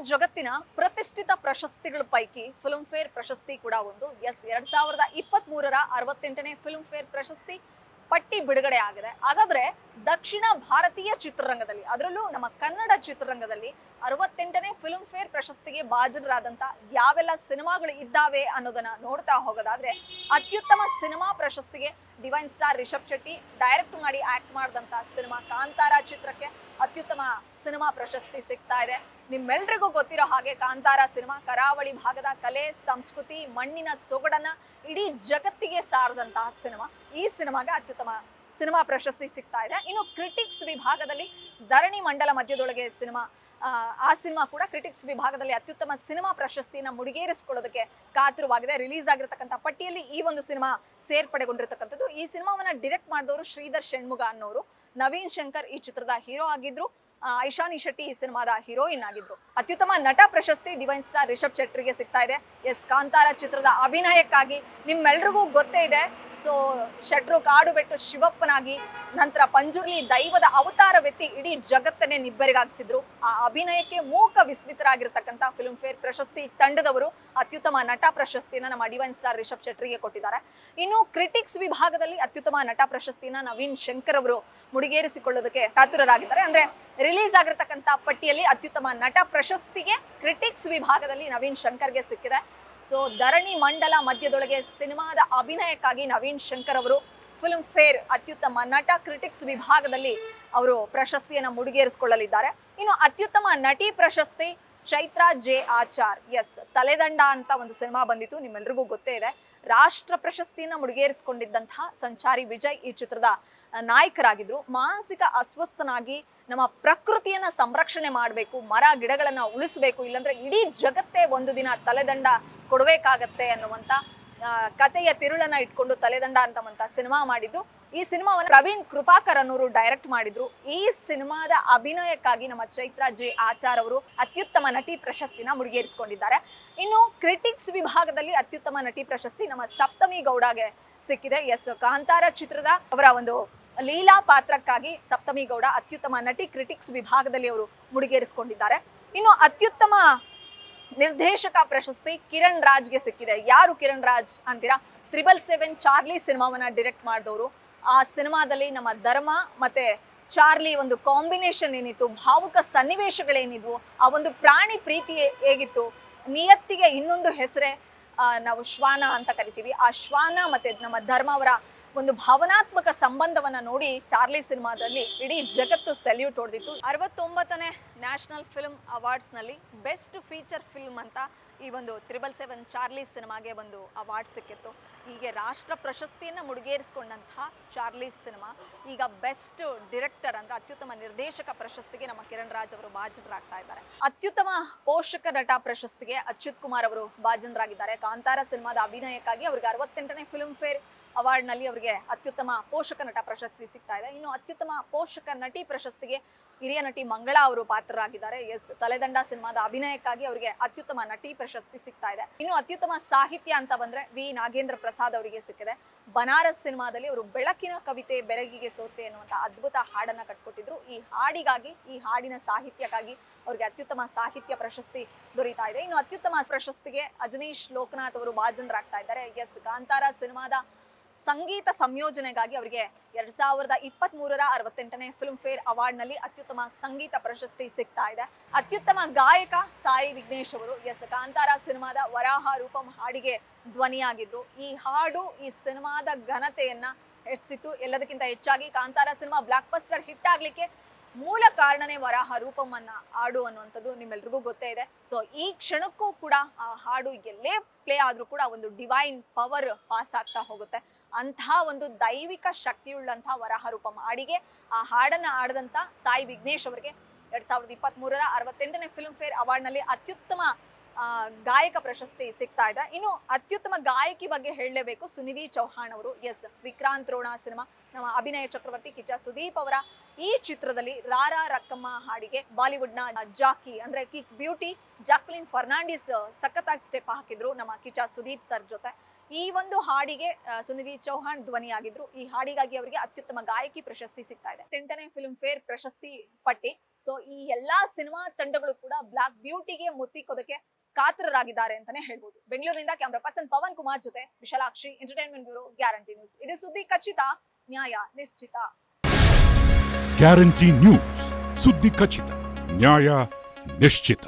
ಜಗತ್ತಿನ ಪ್ರತಿಷ್ಠಿತ ಪ್ರಶಸ್ತಿಗಳ ಪೈಕಿ ಫಿಲ್ಮ್ ಫೇರ್ ಪ್ರಶಸ್ತಿ ಕೂಡ ಒಂದು. 2023ರ 68ನೇ ಫಿಲ್ಮ್ ಫೇರ್ ಪ್ರಶಸ್ತಿ ಪಟ್ಟಿ ಬಿಡುಗಡೆ ಆಗಿದೆ. ಹಾಗಾದ್ರೆ ದಕ್ಷಿಣ ಭಾರತೀಯ ಚಿತ್ರರಂಗದಲ್ಲಿ, ಅದರಲ್ಲೂ ನಮ್ಮ ಕನ್ನಡ ಚಿತ್ರರಂಗದಲ್ಲಿ 68ನೇ ಫಿಲ್ಮ್ ಫೇರ್ ಪ್ರಶಸ್ತಿಗೆ ಭಾಜನರಾದಂತ ಯಾವೆಲ್ಲ ಸಿನಿಮಾಗಳು ಇದ್ದಾವೆ ಅನ್ನೋದನ್ನ ನೋಡ್ತಾ ಹೋಗೋದಾದ್ರೆ, ಅತ್ಯುತ್ತಮ ಸಿನಿಮಾ ಪ್ರಶಸ್ತಿಗೆ divine star Rishab Shetty direct ಮಾಡಿ ಆಕ್ಟ್ ಮಾಡಿದಂತ ಸಿನಿಮಾ ಕಾಂತಾರ ಚಿತ್ರಕ್ಕೆ ಅತ್ಯುತ್ತಮ ಸಿನಿಮಾ ಪ್ರಶಸ್ತಿ ಸಿಗ್ತಾ ಇದೆ. ನಿಮ್ಮೆಲ್ರಿಗೂ ಗೊತ್ತಿರೋ ಹಾಗೆ ಕಾಂತಾರ ಸಿನಿಮಾ ಕರಾವಳಿ ಭಾಗದ ಕಲೆ, ಸಂಸ್ಕೃತಿ, ಮಣ್ಣಿನ ಸೊಗಡನ್ನ ಇಡೀ ಜಗತ್ತಿಗೆ ಸಾರದಂತಹ ಸಿನಿಮಾ. ಈ ಸಿನಿಮಾಗೆ ಅತ್ಯುತ್ತಮ ಸಿನಿಮಾ ಪ್ರಶಸ್ತಿ ಸಿಗ್ತಾ ಇದೆ. ಇನ್ನು ಕ್ರಿಟಿಕ್ಸ್ ವಿಭಾಗದಲ್ಲಿ ಧರಣಿ ಮಂಡಲ ಮಧ್ಯದೊಳಗೆ ಸಿನಿಮಾ, ಆ ಸಿನಿಮಾ ಕೂಡ ಕ್ರಿಟಿಕ್ಸ್ ವಿಭಾಗದಲ್ಲಿ ಅತ್ಯುತ್ತಮ ಸಿನಿಮಾ ಪ್ರಶಸ್ತಿಯನ್ನ ಮುಡಿಗೇರಿಸಿಕೊಳ್ಳೋದಕ್ಕೆ ಕಾತುರವಾಗಿದೆ. ರಿಲೀಸ್ ಆಗಿರ್ತಕ್ಕಂಥ ಪಟ್ಟಿಯಲ್ಲಿ ಈ ಒಂದು ಸಿನಿಮಾ ಸೇರ್ಪಡೆಗೊಂಡಿರ್ತಕ್ಕಂಥದ್ದು. ಈ ಸಿನಿಮಾವನ್ನ ಡೈರೆಕ್ಟ್ ಮಾಡಿದವರು ಶ್ರೀಧರ್ ಷಣ್ಮುಗ ಅನ್ನೋರು. ನವೀನ್ ಶಂಕರ್ ಈ ಚಿತ್ರದ ಹೀರೋ ಆಗಿದ್ರು. ಐಶಾನಿ ಶೆಟ್ಟಿ ಈ ಸಿನಿಮಾದ ಹೀರೋಯಿನ್ ಆಗಿದ್ರು. ಅತ್ಯುತ್ತಮ ನಟ ಪ್ರಶಸ್ತಿ ಡಿವೈನ್ ಸ್ಟಾರ್ ರಿಷಬ್ ಶೆಟ್ಟಿಗೆ ಸಿಗ್ತಾ ಇದೆ. ಕಾಂತಾರ ಚಿತ್ರದ ಅಭಿನಯಕ್ಕಾಗಿ ನಿಮ್ಮೆಲ್ರಿಗೂ ಗೊತ್ತೇ ಇದೆ. ಶೆಟ್ರು ಕಾಡು ಬೆಟ್ಟು ಶಿವಪ್ಪನಾಗಿ, ನಂತರ ಪಂಜುರ್ಲಿ ದೈವದ ಅವತಾರವೆತ್ತಿ ಇಡೀ ಜಗತ್ತನ್ನೇ ನಿಬ್ಬೆರಗಾಗಿಸಿದ್ರು. ಆ ಅಭಿನಯಕ್ಕೆ ಮೂಕ ವಿಸ್ಮಿತರಾಗಿರ್ತಕ್ಕಂಥ ಫಿಲ್ಮ್ ಫೇರ್ ಪ್ರಶಸ್ತಿ ತಂಡದವರು ಅತ್ಯುತ್ತಮ ನಟ ಪ್ರಶಸ್ತಿಯನ್ನ ನಮ್ಮ ಡಿವೈನ್ ಸ್ಟಾರ್ ರಿಷಬ್ ಶೆಟ್ಟಿಗೆ ಕೊಟ್ಟಿದ್ದಾರೆ. ಇನ್ನು ಕ್ರಿಟಿಕ್ಸ್ ವಿಭಾಗದಲ್ಲಿ ಅತ್ಯುತ್ತಮ ನಟ ಪ್ರಶಸ್ತಿನ ನವೀನ್ ಶಂಕರ್ ಅವರು ಮುಡಿಗೇರಿಸಿಕೊಳ್ಳೋದಕ್ಕೆ ಕಾತುರರಾಗಿದ್ದಾರೆ. ಅಂದ್ರೆ ರಿಲೀಸ್ ಆಗಿರ್ತಕ್ಕಂಥ ಪಟ್ಟಿಯಲ್ಲಿ ಅತ್ಯುತ್ತಮ ನಟ ಪ್ರಶಸ್ತಿಗೆ ಕ್ರಿಟಿಕ್ಸ್ ವಿಭಾಗದಲ್ಲಿ ನವೀನ್ ಶಂಕರ್ಗೆ ಸಿಕ್ಕಿದೆ. ಧರಣಿ ಮಂಡಲ ಮಧ್ಯದೊಳಗೆ ಸಿನಿಮಾದ ಅಭಿನಯಕ್ಕಾಗಿ ನವೀನ್ ಶಂಕರ್ ಅವರು ಫಿಲ್ಮ್ ಫೇರ್ ಅತ್ಯುತ್ತಮ ನಟ ಕ್ರಿಟಿಕ್ಸ್ ವಿಭಾಗದಲ್ಲಿ ಅವರು ಪ್ರಶಸ್ತಿಯನ್ನ ಮುಡಿಗೇರಿಸಿಕೊಳ್ಳಲಿದ್ದಾರೆ. ಇನ್ನು ಅತ್ಯುತ್ತಮ ನಟಿ ಪ್ರಶಸ್ತಿ ಚೈತ್ರ ಜೆ ಆಚಾರ್. ತಲೆದಂಡ ಅಂತ ಒಂದು ಸಿನಿಮಾ ಬಂದಿತ್ತು, ನಿಮ್ಮೆಲ್ರಿಗೂ ಗೊತ್ತೇ ಇದೆ. ರಾಷ್ಟ್ರ ಪ್ರಶಸ್ತಿಯನ್ನ ಮುಡಿಗೇರಿಸಿಕೊಂಡಿದ್ದಂತಹ ಸಂಚಾರಿ ವಿಜಯ್ ಈ ಚಿತ್ರದ ನಾಯಕರಾಗಿದ್ರು. ಮಾನಸಿಕ ಅಸ್ವಸ್ಥನಾಗಿ ನಮ್ಮ ಪ್ರಕೃತಿಯನ್ನ ಸಂರಕ್ಷಣೆ ಮಾಡಬೇಕು, ಮರ ಗಿಡಗಳನ್ನ ಉಳಿಸಬೇಕು, ಇಲ್ಲಾಂದ್ರೆ ಇಡೀ ಜಗತ್ತೇ ಒಂದು ದಿನ ತಲೆದಂಡ ಕೊಡಬೇಕಾಗತ್ತೆ ಅನ್ನುವಂತ ಕಥೆಯ ತಿರುಳನ್ನ ಇಟ್ಕೊಂಡು ತಲೆದಂಡ ಅಂತವಂತ ಸಿನಿಮಾ ಮಾಡಿದ್ರು. ಈ ಸಿನಿಮಾವನ್ನು ಪ್ರವೀಣ್ ಕೃಪಾಕರ್ ಅನ್ನೋರು ಡೈರೆಕ್ಟ್ ಮಾಡಿದ್ರು. ಈ ಸಿನಿಮಾದ ಅಭಿನಯಕ್ಕಾಗಿ ನಮ್ಮ ಚೈತ್ರ ಜೆ ಆಚಾರ್ ಅವರು ಅತ್ಯುತ್ತಮ ನಟಿ ಪ್ರಶಸ್ತಿನ ಮುಡಿಗೇರಿಸಿಕೊಂಡಿದ್ದಾರೆ. ಇನ್ನು ಕ್ರಿಟಿಕ್ಸ್ ವಿಭಾಗದಲ್ಲಿ ಅತ್ಯುತ್ತಮ ನಟಿ ಪ್ರಶಸ್ತಿ ನಮ್ಮ ಸಪ್ತಮಿ ಗೌಡಗೆ ಸಿಕ್ಕಿದೆ. ಕಾಂತಾರ ಚಿತ್ರದ ಅವರ ಒಂದು ಲೀಲಾ ಪಾತ್ರಕ್ಕಾಗಿ ಸಪ್ತಮಿ ಗೌಡ ಅತ್ಯುತ್ತಮ ನಟಿ ಕ್ರಿಟಿಕ್ಸ್ ವಿಭಾಗದಲ್ಲಿ ಅವರು ಮುಡಿಗೇರಿಸಿಕೊಂಡಿದ್ದಾರೆ. ಇನ್ನು ಅತ್ಯುತ್ತಮ ನಿರ್ದೇಶಕ ಪ್ರಶಸ್ತಿ ಕಿರಣ್ ರಾಜ್ಗೆ ಸಿಕ್ಕಿದೆ. ಯಾರು ಕಿರಣ್ ರಾಜ್ ಅಂತೀರಾ? 777 ಚಾರ್ಲಿ ಸಿನಿಮಾವನ್ನ ಡೈರೆಕ್ಟ್ ಮಾಡಿದವರು. ಆ ಸಿನಿಮಾದಲ್ಲಿ ನಮ್ಮ ಧರ್ಮ ಮತ್ತೆ ಚಾರ್ಲಿ ಒಂದು ಕಾಂಬಿನೇಷನ್ ಏನಿತ್ತು, ಭಾವುಕ ಸನ್ನಿವೇಶಗಳೇನಿದ್ವು, ಆ ಒಂದು ಪ್ರಾಣಿ ಪ್ರೀತಿ ಹೇಗಿತ್ತು, ನಿಯತ್ತಿಗೆ ಇನ್ನೊಂದು ಹೆಸರೇ ನಾವು ಶ್ವಾನ ಅಂತ ಕರಿತೀವಿ. ಆ ಶ್ವಾನ ಮತ್ತೆ ನಮ್ಮ ಧರ್ಮ ಅವರ ಒಂದು ಭಾವನಾತ್ಮಕ ಸಂಬಂಧವನ್ನ ನೋಡಿ ಚಾರ್ಲಿ ಸಿನಿಮಾದಲ್ಲಿ ಇಡೀ ಜಗತ್ತು ಸೆಲ್ಯೂಟ್ ಹೊಡೆದಿತ್ತು. 69ನೇ ನ್ಯಾಷನಲ್ ಫಿಲ್ಮ್ ಅವಾರ್ಡ್ಸ್ ನಲ್ಲಿ ಬೆಸ್ಟ್ ಫೀಚರ್ ಫಿಲ್ಮ್ ಅಂತ ಈ ಒಂದು 777 ಚಾರ್ಲಿ ಸಿನಿಮಾಗೆ ಒಂದು ಅವಾರ್ಡ್ ಸಿಕ್ಕಿತ್ತು. ಹೀಗೆ ರಾಷ್ಟ್ರ ಪ್ರಶಸ್ತಿಯನ್ನ ಮುಡಿಗೇರಿಸಿಕೊಂಡಂತಹ ಚಾರ್ಲಿ ಸಿನಿಮಾ ಈಗ ಬೆಸ್ಟ್ ಡೈರೆಕ್ಟರ್ ಅಂದ್ರೆ ಅತ್ಯುತ್ತಮ ನಿರ್ದೇಶಕ ಪ್ರಶಸ್ತಿಗೆ ನಮ್ಮ ಕಿರಣ್ ರಾಜ್ ಅವರು ಭಾಜನರಾಗ್ತಾ ಇದ್ದಾರೆ. ಅತ್ಯುತ್ತಮ ಪೋಷಕ ನಟ ಪ್ರಶಸ್ತಿಗೆ ಅಚ್ಯುತ್ ಕುಮಾರ್ ಅವರು ಭಾಜನರಾಗಿದ್ದಾರೆ. ಕಾಂತಾರ ಸಿನಿಮಾದ ಅಭಿನಯಕ್ಕಾಗಿ ಅವರಿಗೆ 68ನೇ ಫಿಲ್ಮ್ ಫೇರ್ ಅವಾರ್ಡ್ ನಲ್ಲಿ ಅವರಿಗೆ ಅತ್ಯುತ್ತಮ ಪೋಷಕ ನಟ ಪ್ರಶಸ್ತಿ ಸಿಗ್ತಾ ಇದೆ. ಇನ್ನು ಅತ್ಯುತ್ತಮ ಪೋಷಕ ನಟಿ ಪ್ರಶಸ್ತಿಗೆ ಹಿರಿಯ ನಟಿ ಮಂಗಳಾ ಅವರು ಪಾತ್ರರಾಗಿದ್ದಾರೆ. ತಲೆದಂಡ ಸಿನಿಮಾದ ಅಭಿನಯಕ್ಕಾಗಿ ಅವರಿಗೆ ಅತ್ಯುತ್ತಮ ನಟಿ ಪ್ರಶಸ್ತಿ ಸಿಗ್ತಾ ಇದೆ. ಇನ್ನು ಅತ್ಯುತ್ತಮ ಸಾಹಿತ್ಯ ಅಂತ ಬಂದ್ರೆ ವಿ ನಾಗೇಂದ್ರ ಪ್ರಸಾದ್ ಅವರಿಗೆ ಸಿಕ್ಕಿದೆ. ಬನಾರಸ್ ಸಿನಿಮಾದಲ್ಲಿ ಅವರು ಬೆಳಕಿನ ಕವಿತೆ ಬೆರಗಿಗೆ ಸೋತೆ ಎನ್ನುವಂತ ಅದ್ಭುತ ಹಾಡನ್ನ ಕಟ್ಕೊಟ್ಟಿದ್ರು. ಈ ಹಾಡಿಗಾಗಿ, ಈ ಹಾಡಿನ ಸಾಹಿತ್ಯಕ್ಕಾಗಿ ಅವರಿಗೆ ಅತ್ಯುತ್ತಮ ಸಾಹಿತ್ಯ ಪ್ರಶಸ್ತಿ ದೊರೀತಾ ಇದೆ. ಇನ್ನು ಅತ್ಯುತ್ತಮ ಪ್ರಶಸ್ತಿಗೆ ಅಜನೀಶ್ ಲೋಕನಾಥ್ ಅವರು ಭಾಜನರಾಗ್ತಾ ಇದ್ದಾರೆ. ಕಾಂತಾರ ಸಿನಿಮಾದ ಸಂಗೀತ ಸಂಯೋಜನೆಗಾಗಿ ಅವರಿಗೆ 2023ರ 68ನೇ ಫಿಲ್ಮ್ ಫೇರ್ ಅವಾರ್ಡ್ ನಲ್ಲಿ ಅತ್ಯುತ್ತಮ ಸಂಗೀತ ಪ್ರಶಸ್ತಿ ಸಿಗ್ತಾ ಇದೆ. ಅತ್ಯುತ್ತಮ ಗಾಯಕ ಸಾಯಿ ವಿಘ್ನೇಶ್ ಅವರು ಕಾಂತಾರ ಸಿನಿಮಾದ ವರಾಹ ರೂಪಂ ಹಾಡಿಗೆ ಧ್ವನಿಯಾಗಿದ್ರು. ಈ ಹಾಡು ಈ ಸಿನಿಮಾದ ಘನತೆಯನ್ನ ಹೆಚ್ಚಿತ್ತು. ಎಲ್ಲದಕ್ಕಿಂತ ಹೆಚ್ಚಾಗಿ Kantara cinema blockbuster hit ಆಗ್ಲಿಕ್ಕೆ ಮೂಲ ಕಾರಣನೇ ವರಾಹ ರೂಪಂ ಅನ್ನ ಹಾಡು ಅನ್ನುವಂಥದ್ದು ನಿಮ್ಮೆಲ್ರಿಗೂ ಗೊತ್ತೇ ಇದೆ. ಈ ಕ್ಷಣಕ್ಕೂ ಕೂಡ ಆ ಹಾಡು ಎಲ್ಲೇ ಪ್ಲೇ ಆದ್ರೂ ಕೂಡ ಒಂದು ಡಿವೈನ್ ಪವರ್ ಪಾಸ್ ಆಗ್ತಾ ಹೋಗುತ್ತೆ. ಅಂತಹ ಒಂದು ದೈವಿಕ ಶಕ್ತಿಯುಳ್ಳಂತಹ ವರಾಹ ರೂಪಂ ಹಾಡಿಗೆ ಆ ಹಾಡನ್ನ ಆಡದಂತ ಸಾಯಿ ವಿಘ್ನೇಶ್ ಅವರಿಗೆ 2023ರ 68ನೇ ಫಿಲ್ಮ್ ಫೇರ್ ಅವಾರ್ಡ್ ನಲ್ಲಿ ಅತ್ಯುತ್ತಮ ಗಾಯಕ ಪ್ರಶಸ್ತಿ ಸಿಗ್ತಾ ಇದೆ. ಇನ್ನು ಅತ್ಯುತ್ತಮ ಗಾಯಕಿ ಬಗ್ಗೆ ಹೇಳಲೇಬೇಕು, ಸುನಿಧಿ ಚೌಹಾಣ್ ಅವರು. ವಿಕ್ರಾಂತ್ ರೋಣ ಸಿನಿಮಾ, ನಮ್ಮ ಅಭಿನಯ ಚಕ್ರವರ್ತಿ ಕಿಚ್ಚ ಸುದೀಪ್ ಅವರ ಈ ಚಿತ್ರದಲ್ಲಿ ರಾರಾ ರಕ್ಕಮ್ಮ ಹಾಡಿಗೆ ಬಾಲಿವುಡ್ ನ ಜಾಕಿ ಅಂದ್ರೆ ಕಿಕ್ ಬ್ಯೂಟಿ ಜಾಕ್ಲಿನ್ ಫರ್ನಾಂಡಿಸ್ ಸಖತ್ತಾಗಿ ಸ್ಟೆಪ್ ಹಾಕಿದ್ರು ನಮ್ಮ ಕಿಚ್ಚ ಸುದೀಪ್ ಸರ್ ಜೊತೆ. ಈ ಒಂದು ಹಾಡಿಗೆ ಸುನಿಧಿ ಚೌಹಾಣ್ ಧ್ವನಿಯಾಗಿದ್ರು. ಈ ಹಾಡಿಗಾಗಿ ಅವರಿಗೆ ಅತ್ಯುತ್ತಮ ಗಾಯಕಿ ಪ್ರಶಸ್ತಿ ಸಿಗ್ತಾ ಇದೆ. 8ನೇ ಫಿಲ್ಮ್ ಫೇರ್ ಪ್ರಶಸ್ತಿ ಪಟ್ಟಿ. ಸೊ ಈ ಎಲ್ಲಾ ಸಿನಿಮಾ ತಂಡಗಳು ಕೂಡ ಬ್ಲಾಕ್ ಬ್ಯೂಟಿಗೆ ಮುತ್ತಿಕ್ಕೋದಕ್ಕೆ ಕಾತರರಾಗಿದ್ದಾರೆ ಅಂತಾನೆ ಹೇಳ್ಬೋದು. ಬೆಂಗಳೂರಿನಿಂದ ಕ್ಯಾಮರಾ ಪರ್ಸನ್ ಪವನ್ ಕುಮಾರ್ ಜೊತೆ Vishalakshi, entertainment bureau, guarantee news. ಇದು ಸುದ್ದಿ ಖಚಿತ, ನ್ಯಾಯ ನಿಶ್ಚಿತ. ಗ್ಯಾರಂಟಿ ನ್ಯೂಸ್, ಸುದ್ದಿ ಖಚಿತ, ನ್ಯಾಯ ನಿಶ್ಚಿತ.